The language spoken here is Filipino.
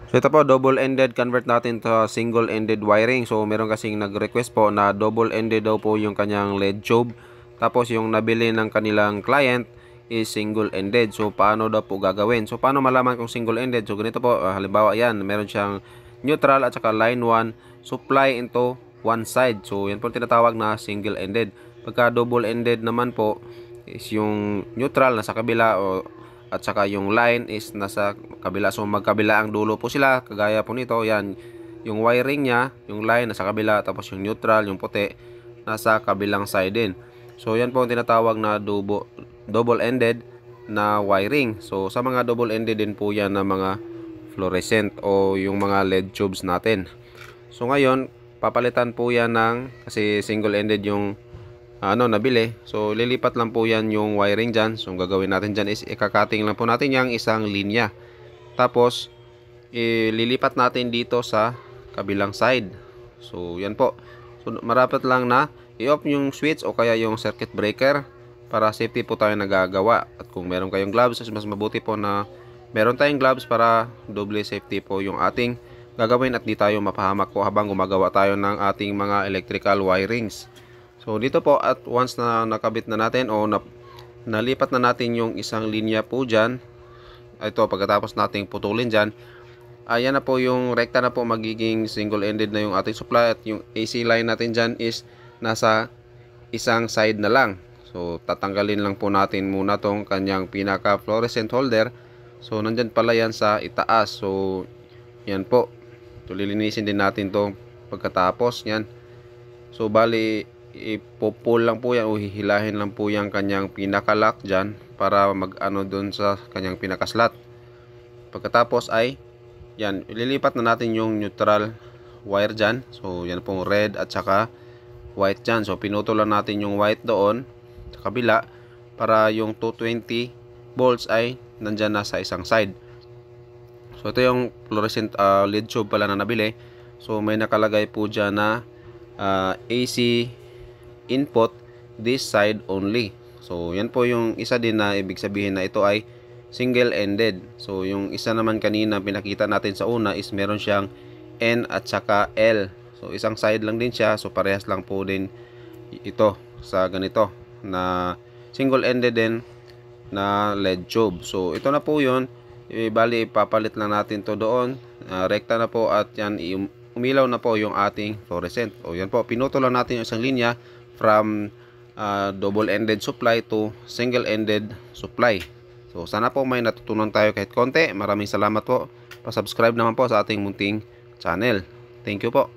So ito po, double-ended, convert natin to single-ended wiring. So meron kasing nag-request po na double-ended daw po yung kanyang LED tube. Tapos yung nabili ng kanilang client is single-ended. So paano daw po gagawin? So paano malaman kung single-ended? So ganito po, halimbawa yan, meron siyang neutral at saka line 1 supply into one side. So yan po tinatawag na single-ended. Pagka double-ended naman po is yung neutral nasa kabila at saka yung line is nasa kabila. So magkabila ang dulo po sila, kagaya po nito. Yan, yung wiring nya, yung line nasa kabila, tapos yung neutral, yung puti, nasa kabilang side din. So yan po ang tinatawag na double-ended na wiring. So sa mga double-ended din po yan na mga fluorescent o yung mga LED tubes natin. So ngayon, papalitan po yan ng, kasi single-ended yung nabili. So lilipat lang po yan yung wiring dyan. So ang gagawin natin dyan is ikakating lang po natin yung isang linya. Tapos ililipat natin dito sa kabilang side. So yan po. So marapat lang na i-off yung switch o kaya yung circuit breaker para safety po tayo nagagawa. At kung meron kayong gloves, mas mabuti po na meron tayong gloves para doble safety po yung ating gagawin at di tayo mapahamak po habang gumagawa tayo ng ating mga electrical wirings. So dito po, at once na nakabit na natin o nalipat na natin yung isang linya po dyan, ito pagkatapos nating putulin dyan, ayan na po yung rekta na po, magiging single-ended na yung ating supply at yung AC line natin dyan is nasa isang side na lang. So tatanggalin lang po natin muna tong kanyang pinaka fluorescent holder. So nandyan pala yan sa itaas. So yan po, so lilinisin din natin to pagkatapos yan. So bali ipo-pull lang po yan o hihilahin lang po yung kanyang pinaka-lock dyan para mag-ano dun sa kanyang pinaka-slot. Pagkatapos ay yan, ililipat na natin yung neutral wire dyan. So yan pong red at saka white dyan. So pinutol lang natin yung white doon sa kabila para yung 220 volts ay nandyan na sa isang side. So ito yung fluorescent LED tube pala na nabili. So may nakalagay po dyan na AC input this side only. So yan po yung isa din na ibig sabihin na ito ay single-ended. So yung isa naman kanina pinakita natin sa una is meron siyang N at saka L. So isang side lang din siya. So parehas lang po din ito sa ganito na single-ended din na LED tube. So ito na po yun. Bali ipapalit lang natin to doon. Rekta na po at yan umilaw na po yung ating fluorescent. O yan po, pinutol lang natin yung isang linya from double-ended supply to single-ended supply. So sana po may natutunan tayo kahit konti. Maraming salamat po. Pa-subscribe naman po sa ating munting channel. Thank you po.